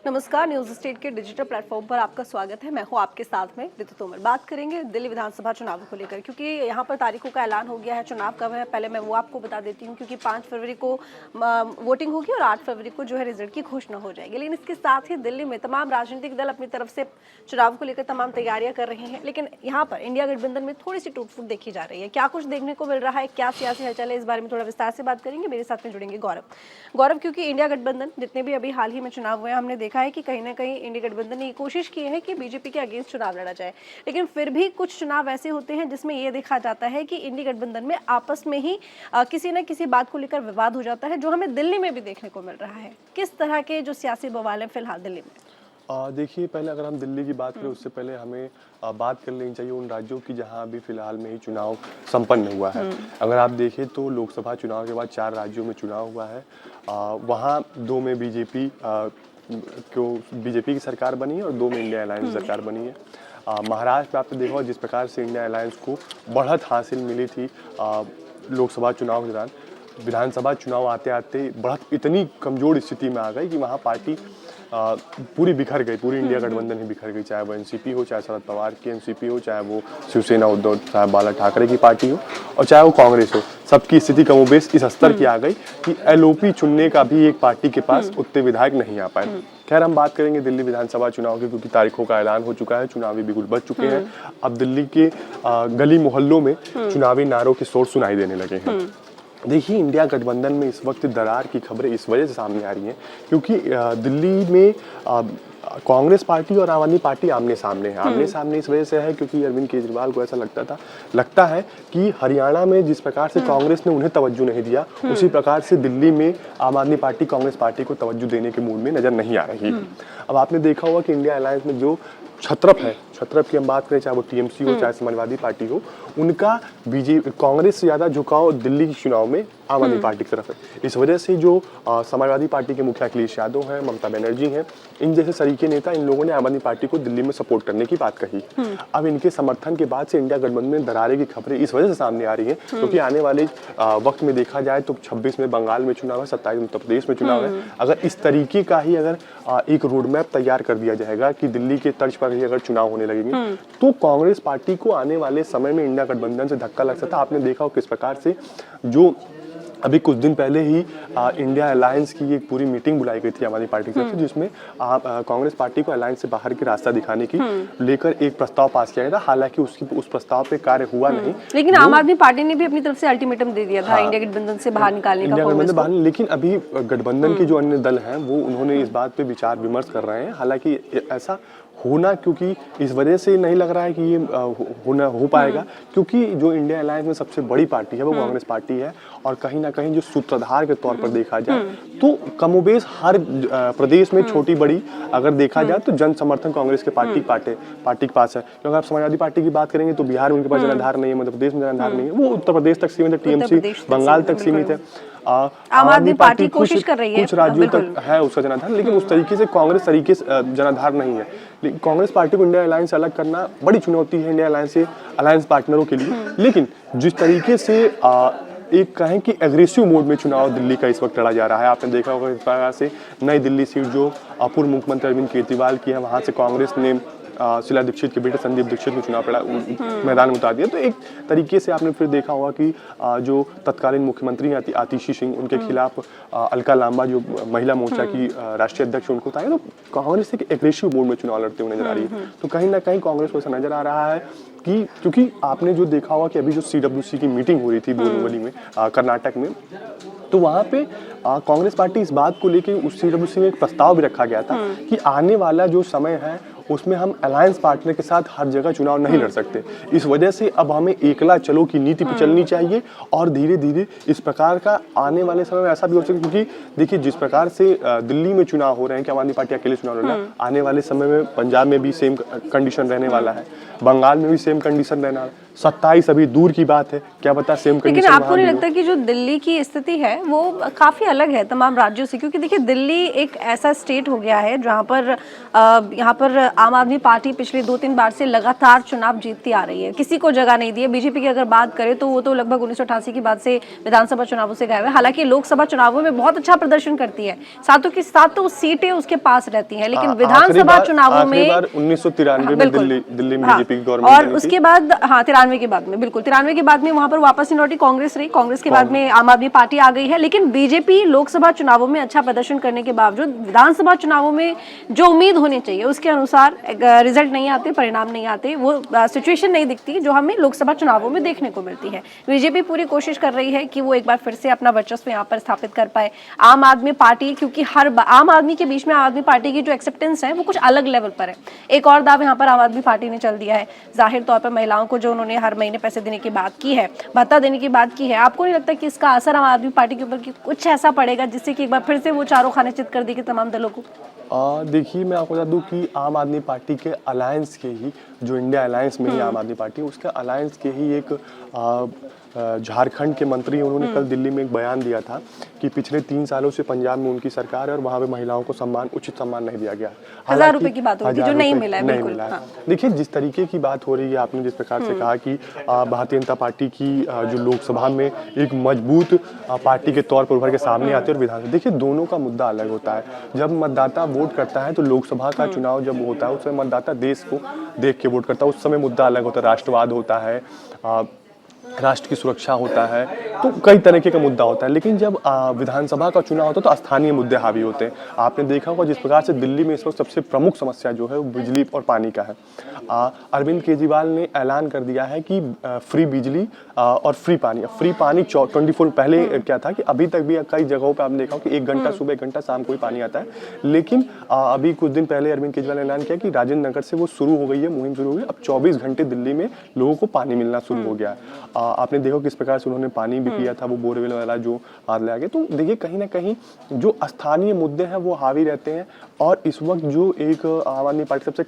नमस्कार, news state के digital platform पर आपका स्वागत है। मैं हूं आपके साथ में रितु तोमर। बात करेंगे दिल्ली विधानसभा चुनाव को लेकर, क्योंकि यहां पर तारीखों का ऐलान हो गया है। चुनाव कब है पहले मैं वो आपको बता देती हूं, क्योंकि 5 फरवरी को वोटिंग होगी और 8 फरवरी को जो है रिजल्ट की घोषणा हो जाएगी। लेकिन इसके साथ ही दिल्ली में तमाम राजनीतिक दल अपनी तरफ से चुनाव को लेकर तमाम तैयारियां कर रहे हैं। लेकिन यहाँ पर इंडिया गठबंधन में थोड़ी सी टूट फूट देखी जा रही है। क्या कुछ देखने को मिल रहा है, क्या सियासी हलचल है, इस बारे में थोड़ा विस्तार से बात करेंगे। मेरे साथ में जुड़ेंगे गौरव, क्योंकि इंडिया गठबंधन जितने भी अभी हाल ही में चुनाव हुए, हमने देखा है कि कहीं ना कहीं इंडिया गठबंधन ने ये कोशिश की है कि बीजेपी के अगेंस्ट चुनाव लड़ा जाए। लेकिन फिर भी कुछ चुनाव ऐसे होते हैं जिसमें ये देखा जाता है कि इंडिया गठबंधन में आपस में ही किसी न किसी बात को लेकर विवाद हो जाता है, जो हमें दिल्ली में भी देखने को मिल रहा है। किस तरह के जो सियासी बवाल है फिलहाल दिल्ली में? देखिए, पहले अगर हम दिल्ली की बात करें उससे पहले हमें बात कर लेनी चाहिए उन राज्यों की जहां अभी फिलहाल में ही चुनाव संपन्न हुआ है। अगर आप देखें तो लोकसभा चुनाव के बाद 4 राज्यों में चुनाव हुआ है। वहां 2 में बीजेपी की सरकार बनी है और 2 में इंडिया अलायंस सरकार बनी है। महाराष्ट्र में आपने देखा होगा जिस प्रकार से इंडिया अलायंस को बढ़त हासिल मिली थी लोकसभा चुनाव के दौरान, विधानसभा चुनाव आते आते बढ़त इतनी कमजोर स्थिति में आ गई कि वहाँ पार्टी पूरी बिखर गई, पूरी इंडिया गठबंधन ही बिखर गई। चाहे वो एनसीपी हो, चाहे शरद पवार की एनसीपी हो, चाहे वो शिवसेना उद्धव साहब बाला ठाकरे की पार्टी हो और चाहे वो कांग्रेस हो, सबकी स्थिति कमोबेश इस स्तर की आ गई कि एलओपी चुनने का भी एक पार्टी के पास उतने विधायक नहीं आ पाए। खैर, हम बात करेंगे दिल्ली विधानसभा चुनाव की, क्योंकि तारीखों का ऐलान हो चुका है, चुनावी बिगुल बज चुके हैं। अब दिल्ली के गली मोहल्लों में चुनावी नारों के शोर सुनाई देने लगे हैं। देखिए, इंडिया गठबंधन में इस वक्त दरार की खबरें इस वजह से सामने आ रही हैं क्योंकि दिल्ली में कांग्रेस पार्टी और आम आदमी पार्टी आमने सामने है। आमने सामने इस वजह से है क्योंकि अरविंद केजरीवाल को ऐसा लगता है कि हरियाणा में जिस प्रकार से कांग्रेस ने उन्हें तवज्जो नहीं दिया, उसी प्रकार से दिल्ली में आम आदमी पार्टी कांग्रेस पार्टी को तवज्जो देने के मूड में नजर नहीं आ रही है। अब आपने देखा होगा कि इंडिया अलायंस में जो छत्रप की हम बात करें, चाहे वो टीएमसी हो, चाहे समाजवादी पार्टी हो, उनका बीजेपी कांग्रेस से ज्यादा झुकाव दिल्ली के चुनाव में आम आदमी पार्टी की तरफ है। इस वजह से जो समाजवादी पार्टी के मुखिया अखिलेश यादव हैं, ममता बनर्जी हैं, इन जैसे सरीके नेता, इन लोगों ने आम आदमी पार्टी को दिल्ली में सपोर्ट करने की बात कही। अब इनके समर्थन के बाद से इंडिया गठबंधन में दरारें की खबरें इस वजह से सामने आ रही है क्योंकि आने वाले वक्त में देखा जाए तो 26 में बंगाल में चुनाव है, 27 में उत्तर प्रदेश में चुनाव है। अगर इस तरीके का ही अगर एक रोड मैप तैयार कर दिया जाएगा कि दिल्ली के तर्ज पर ही अगर चुनाव होने लगेंगे तो कांग्रेस पार्टी को आने वाले समय में इंडिया गठबंधन से धक्का लग सकता है। आपने देखा हो किस प्रकार से जो अभी कुछ दिन पहले ही इंडिया अलायंस की एक पूरी मीटिंग बुलाई गई थी आम आदमी पार्टी की तरफ से, जिसमें कांग्रेस पार्टी को अलायंस से बाहर की रास्ता दिखाने की लेकर एक प्रस्ताव पास किया गया था। हालांकि उस प्रस्ताव पे कार्य हुआ नहीं, लेकिन आम आदमी पार्टी ने भी अपनी तरफ से अल्टीमेटम दे दिया था इंडिया गठबंधन से बाहर निकालने का। लेकिन अभी गठबंधन के जो अन्य दल हैं वो उन्होंने इस बात पे विचार विमर्श कर रहे हैं। हालांकि ऐसा होना क्योंकि इस वजह से नहीं लग रहा है कि ये हो पाएगा, क्योंकि जो इंडिया अलायंस में सबसे बड़ी पार्टी है वो कांग्रेस पार्टी है और कहीं ना कहीं जो सूत्रधार के तौर पर देखा जाए तो कमोबेश हर प्रदेश में छोटी बड़ी अगर देखा जाए तो जन समर्थन कांग्रेस के पार्टी के पास है। क्योंकि आप समाजवादी पार्टी की बात करेंगे तो बिहार में उनके पास जनाधार नहीं है, मध्य प्रदेश में जनाधार नहीं है, वो उत्तर प्रदेश तक सीमित है, टीएमसी बंगाल तक सीमित है। आम आदमी पार्टी कोशिश कर रही है, कुछ राज्यों तक है उसका जनाधार, लेकिन उस तरीके से कांग्रेस तरीके से जनाधार नहीं है। लेकिन कांग्रेस पार्टी को इंडिया अलायंस से अलग करना बड़ी चुनौती है इंडिया अलायंस से अलायंस पार्टनरों के लिए। लेकिन जिस तरीके से एक कहें कि एग्रेसिव मोड में चुनाव दिल्ली का इस वक्त लड़ा जा रहा है, आपने देखा होगा इस प्रकार से नई दिल्ली सीट जो पूर्व मुख्यमंत्री अरविंद केजरीवाल की है, वहां से कांग्रेस ने शीला दीक्षित के बेटे संदीप दीक्षित को चुनाव मैदान में उतार दिया। तो एक तरीके से आपने फिर देखा होगा कि जो तत्कालीन मुख्यमंत्री हैं आतिशी सिंह, उनके खिलाफ अलका लांबा जो महिला मोर्चा की राष्ट्रीय अध्यक्ष, उनको उतारे। तो कांग्रेस एक एग्रेसिव मोड में चुनाव लड़ते हुए नजर आ रही है। तो कहीं ना कहीं कांग्रेस को ऐसा नजर आ रहा है कि क्योंकि आपने जो देखा होगा कि अभी जो सीडब्ल्यूसी की मीटिंग हो रही थी बोरीवली में कर्नाटक में, तो वहां पे कांग्रेस पार्टी इस बात को लेकर उस सीडब्ल्यूसी में एक प्रस्ताव भी रखा गया था कि आने वाला जो समय है उसमें हम अलायंस पार्टनर के साथ हर जगह चुनाव नहीं लड़ सकते। इस वजह से अब हमें एकला चलो की नीति पे चलनी चाहिए और धीरे धीरे इस प्रकार का आने वाले समय में ऐसा भी हो सके, क्योंकि देखिए जिस प्रकार से दिल्ली में चुनाव हो रहे हैं कि आम आदमी पार्टी अकेले चुनाव लड़ रहा है, आने वाले समय में पंजाब में भी सेम कंडीशन रहने वाला है, बंगाल में भी सेम कंडीशन रहना, 27 अभी दूर की बात है, क्या पता सेम लेकिन कंडीशन आपको वहाँ नहीं भी हो। लगता कि जो दिल्ली की स्थिति है वो काफी अलग है तमाम राज्यों से? क्योंकि देखिए दिल्ली एक ऐसा स्टेट हो गया है जहाँ पर यहाँ पर आम आदमी पार्टी पिछले 2-3 बार से लगातार चुनाव जीतती आ रही है, किसी को जगह नहीं दी है। बीजेपी की अगर बात करें तो वो तो लगभग 1988 की बाद से विधानसभा चुनावों से गायब है। हालांकि लोकसभा चुनावों में बहुत अच्छा प्रदर्शन करती है, सातों की सातों सीटें उसके पास रहती हैं, लेकिन विधानसभा चुनावों में 1993 में बिल्कुल दिल्ली में हाँ, बीजेपी की गवर्नमेंट और बनी थी। उसके बाद हाँ 93 के बाद में, बिल्कुल 93 के बाद में वहां पर वापस नहीं लौटी, कांग्रेस रही, कांग्रेस के बाद में आम आदमी पार्टी आ गई है। लेकिन बीजेपी लोकसभा चुनावों में अच्छा प्रदर्शन करने के बावजूद विधानसभा चुनावों में जो उम्मीद होनी चाहिए उसके अनुसार रिजल्ट नहीं आते, परिणाम नहीं आते, वो सिचुएशन नहीं दिखती जो हमें लोकसभा चुनावों में देखने को मिलती है। बीजेपी पूरी कोशिश कर रही है कि वो एक बार फिर से अपना वर्चस्व यहाँ पर स्थापित कर पाए। आम आदमी पार्टी, क्योंकि आम आदमी के बीच में आम आदमी पार्टी की जो एक्सेप्टेंस है वो कुछ अलग लेवल पर है। एक और दाव यहाँ पर आम आदमी पार्टी ने चल दिया है, जाहिर तौर पर महिलाओं को जो उन्होंने हर महीने पैसे देने की बात की है, भत्ता देने की बात की है। आपको नहीं लगता कि इसका असर आम आदमी पार्टी के ऊपर कुछ ऐसा पड़ेगा जिससे कि एक बार फिर से वो चारों खाने चित कर देगी तमाम दलों को? देखिए, मैं आपको बता दूं कि आम आदमी पार्टी के अलायंस के ही, जो इंडिया अलायंस में ही आम आदमी पार्टी, उसके अलायंस के ही एक झारखंड के मंत्री, उन्होंने कल दिल्ली में एक बयान दिया था कि पिछले 3 सालों से पंजाब में उनकी सरकार है और वहाँ पे महिलाओं को उचित सम्मान नहीं दिया गया। 1000 रुपए की बात हो रही थी जो नहीं मिला है, बिल्कुल। हाँ। देखिए, जिस तरीके की बात हो रही है, आपने जिस प्रकार से कहा कि भारतीय जनता पार्टी की जो लोकसभा में एक मजबूत पार्टी के तौर पर उभर के सामने आती है और विधानसभा, देखिए दोनों का मुद्दा अलग होता है। जब मतदाता वोट करता है तो लोकसभा का चुनाव जब होता है उस समय मतदाता देश को देख के वोट करता है, उस समय मुद्दा अलग होता है, राष्ट्रवाद होता है, राष्ट्र की सुरक्षा होता है, तो कई तरीके का मुद्दा होता है। लेकिन जब विधानसभा का चुनाव होता है तो स्थानीय मुद्दे हावी होते हैं। आपने देखा होगा जिस प्रकार से दिल्ली में इस वक्त सबसे प्रमुख समस्या जो है वो बिजली और पानी का है। अरविंद केजरीवाल ने ऐलान कर दिया है कि फ्री बिजली और फ्री पानी 24 पहले क्या था कि अभी तक भी कई जगहों पर आपने देखा हो कि 1 घंटा सुबह 1 घंटा शाम कोई पानी आता है। लेकिन अभी कुछ दिन पहले अरविंद केजरीवाल ने ऐलान किया कि राजेंद्र नगर से वो शुरू हो गई है, मुहिम शुरू हो गई, अब 24 घंटे दिल्ली में लोगों को पानी मिलना शुरू हो गया है। आपने देखा किस प्रकार से उन्होंने पानी भी पिया था, वो बोरवेल वाला जो हाथ ले आगे। तो देखिए कहीं ना कहीं जो स्थानीय मुद्दे हैं वो हावी रहते हैं। और इस वक्त जो एक आम आदमी पार्टी सबसे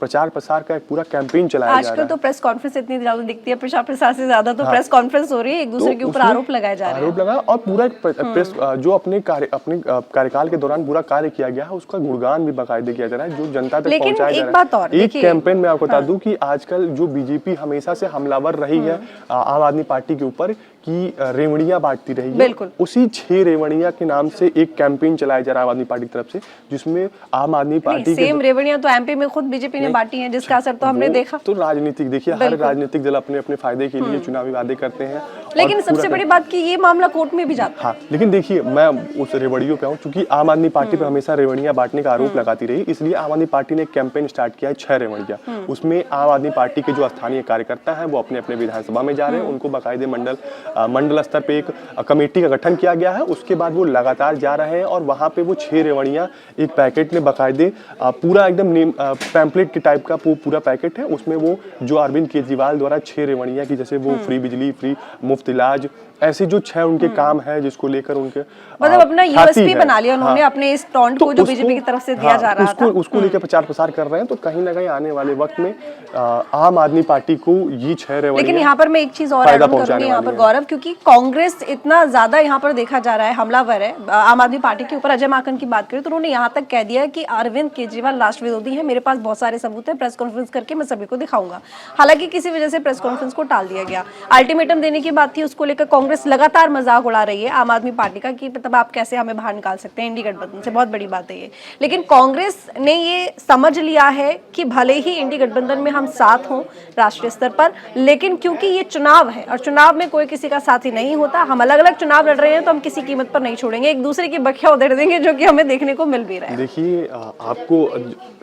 प्रचार प्रसार का एक पूरा कैंपेन चलाया जा रहा है। आजकल तो प्रेस कॉन्फ्रेंस इतनी ज्यादा दिखती है, प्रचार प्रसार से ज्यादा तो प्रेस कॉन्फ्रेंस हो रही है, एक दूसरे के ऊपर आरोप लगाए जा रहे हैं। आरोप लगा और पूरा प्रेस जो अपने कार्यकाल के दौरान पूरा कार्य किया गया है उसका गुणगान भी बाकायदे किया जा रहा है, जो जनता तक पहुंचाया जा रहा है। एक कैंपेन में आपको बता दूं कि आजकल जो बीजेपी हमेशा से हमलावर रही है आम आदमी पार्टी के ऊपर कि रेवड़ियां बांटती रही है, उसी 6 रेवड़ियां के नाम से एक कैंपेन चलाया जा रहा है आम आदमी पार्टी की तरफ से, जिसमें आम आदमी पार्टी सेम रेवड़ियां तो एमपी में खुद बीजेपी ने बांटी हैं, जिसका असर तो हमने देखा। तो राजनीतिक, देखिए हर राजनीतिक दल अपने अपने फायदे के लिए चुनावी वादे करते हैं। लेकिन सबसे बड़ी बात कि ये मामला कोर्ट में भी जाता है। हाँ, लेकिन देखिए मैं उस रेवड़ियों पे हूँ, क्योंकि आम आदमी पार्टी पे हमेशा रेवड़ियां बांटने का आरोप लगाती रही, इसलिए आम आदमी पार्टी ने एक कैंपेन स्टार्ट किया है 6 रेवड़ियां। उसमें आम आदमी पार्टी के जो स्थानीय कार्यकर्ता हैं वो अपने अपने विधानसभा में जा रहे हैं, उनको बाकायदे मंडल स्तर पे एक कमेटी का गठन किया गया है। उसके बाद वो लगातार जा रहे हैं और वहां पे वो 6 रेवड़ियां एक पैकेट में बाकायदे पूरा एकदम पैम्पलेट के टाइप का पूरा पैकेट है, उसमें वो जो अरविंद केजरीवाल द्वारा 6 रेवड़ियां की, जैसे वो फ्री बिजली, फ्री मुफ्त इलाज, ऐसे जो 6 उनके काम है जिसको लेकर उनके मतलब अपना यूएसपी बना लिया उन्होंने अपने इस टॉन्ट को जो बीजेपी की तरफ से दिया जा रहा था, उसको लेकर प्रचार प्रसार कर रहे हैं। तो कहीं ना कहीं आने वाले वक्त में आम आदमी पार्टी को ये 6 रेवड़ियां, लेकिन यहाँ पर मैं एक चीज और ऐड करूंगी यहाँ पर गौरव, क्योंकि कांग्रेस इतना ज्यादा यहाँ पर देखा जा रहा है हमलावर है आम आदमी पार्टी के ऊपर। अजय माकन की बात करें तो उन्होंने यहाँ तक कह दिया कि अरविंद केजरीवाल राष्ट्र विरोधी है, मेरे पास बहुत सारे सबूत है, प्रेस कॉन्फ्रेंस करके मैं सभी को दिखाऊंगा। हालांकि किसी वजह से प्रेस कॉन्फ्रेंस को टाल दिया गया। अल्टीमेटम देने की बात थी, उसको लेकर कांग्रेस लगातार मजाक उड़ा रही है आम आदमी पार्टी का कि मतलब आप कैसे हमें बाहर निकाल सकते हैं इंडी गठबंधन से, बहुत बड़ी बात है ये। लेकिन कांग्रेस ने ये समझ लिया है कि भले ही इंडी गठबंधन में हम साथ हों राष्ट्रीय स्तर पर, लेकिन क्योंकि ये चुनाव है और चुनाव में कोई किसी का साथी नहीं होता, हम अलग अलग चुनाव लड़ रहे हैं तो हम किसी कीमत पर नहीं छोड़ेंगे, एक दूसरे की बखिया उधेड़ देंगे, जो कि हमें देखने को मिल भी रहा है। देखिए आपको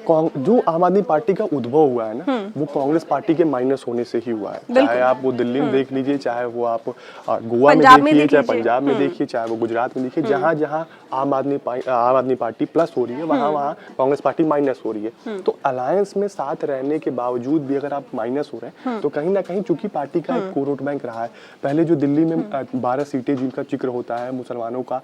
जो आम आदमी पार्टी का उद्भव हुआ है ना, वो कांग्रेस पार्टी के माइनस होने से ही हुआ है। चाहे आप वो दिल्ली में देख लीजिए, चाहे वो आप गोवा में देखिए, चाहे पंजाब में देखिए, चाहे वो गुजरात में देखिए, जहाँ जहाँ आम आदमी पार्टी प्लस हो रही है, वहाँ वहाँ कांग्रेस पार्टी माइनस हो रही है। तो अलायंस में साथ रहने के बावजूद भी अगर आप माइनस हो रहे हैं तो कहीं ना कहीं चूंकि पार्टी का एक कोर वोट बैंक रहा है, पहले जो दिल्ली में 12 सीटें जिनका जिक्र होता है मुसलमानों का,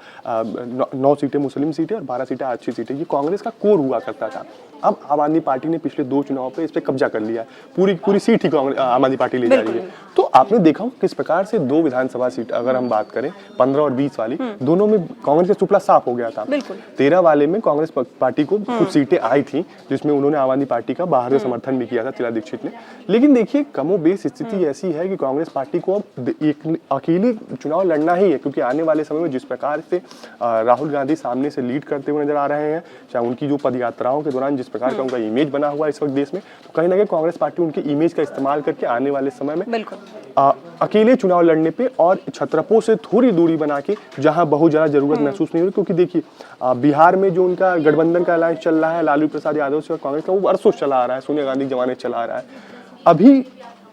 9 सीटें मुस्लिम सीटें और 12 सीटें अच्छी सीटें, ये कांग्रेस का कोर हुआ करता था। अब आम आदमी पार्टी ने पिछले 2 चुनाव पे इस पे कब्जा कर लिया है, पूरी पूरी सीट ही कांग्रेस आम आदमी पार्टी ले जा रही है। तो आपने देखा हो किस प्रकार से 2 विधानसभा सीट, अगर हम बात करें 15 और 20 वाली, दोनों में कांग्रेस का सुपड़ा साफ हो गया था। 13 वाले में कांग्रेस पार्टी को कुछ सीटें आई थी जिसमें उन्होंने आम आदमी पार्टी का बाहर से समर्थन भी किया था शीला दीक्षित ने। लेकिन देखिए कमोबेश स्थिति ऐसी है कि कांग्रेस पार्टी को अब एक अकेले चुनाव लड़ना ही है, क्योंकि आने वाले समय में जिस प्रकार से राहुल गांधी सामने से लीड करते हुए नजर आ रहे हैं, चाहे उनकी जो पदयात्राओं के दौरान जिस प्रकार का उनका इमेज बना हुआ है इस वक्त देश में, तो कहीं ना कहीं कांग्रेस पार्टी उनके इमेज का इस्तेमाल करके आने वाले समय में अकेले चुनाव लड़ने पे और छत्रपों से थोड़ी दूरी बना के, जहां बहुत ज्यादा जरूरत महसूस नहीं हो रही, क्योंकि देखिए बिहार में जो उनका गठबंधन का अलायंस चल रहा है लालू प्रसाद यादव से और कांग्रेस का, वो वर्षों चला आ रहा है, सोनिया गांधी के जमाने चला आ रहा है। अभी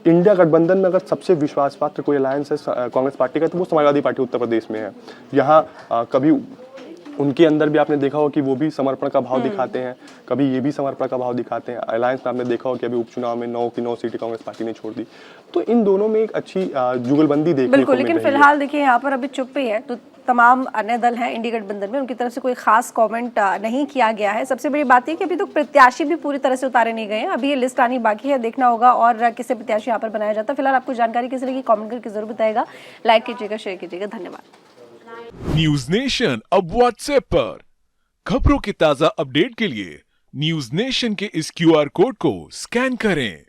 इंडिया गठबंधन में अगर सबसे विश्वास पात्र कोई अलायंस है कांग्रेस पार्टी का, तो वो समाजवादी पार्टी उत्तर प्रदेश में है। यहाँ कभी उनके अंदर भी आपने देखा हो कि वो भी समर्पण का भाव दिखाते हैं, कभी ये भी समर्पण का भाव दिखाते हैं। अलायंस में आपने देखा हो कि अभी उपचुनाव में 9 की 9 सीटें कांग्रेस पार्टी ने छोड़ दी। तो इन दोनों में एक अच्छी जुगलबंदी देखने को बिल्कुल, मिल लेकिन रही है। फिलहाल देखिए यहाँ पर अभी चुप ही है, तो तमाम अन्य दल हैं इंडी गठबंधन में, उनकी तरफ से कोई खास कमेंट नहीं किया गया है। सबसे बड़ी बात यह कि अभी तो प्रत्याशी भी पूरी तरह से उतारे नहीं गए हैं, अभी ये लिस्ट आनी बाकी है, देखना होगा और किसे प्रत्याशी यहाँ पर बनाया जाता है। फिलहाल आपको जानकारी कैसी लगी कमेंट करके जरूर बताएगा, लाइक कीजिएगा, शेयर कीजिएगा, धन्यवाद। न्यूज नेशन अब व्हाट्सएप पर खबरों के ताजा अपडेट के लिए न्यूज नेशन के इस QR कोड को स्कैन करें।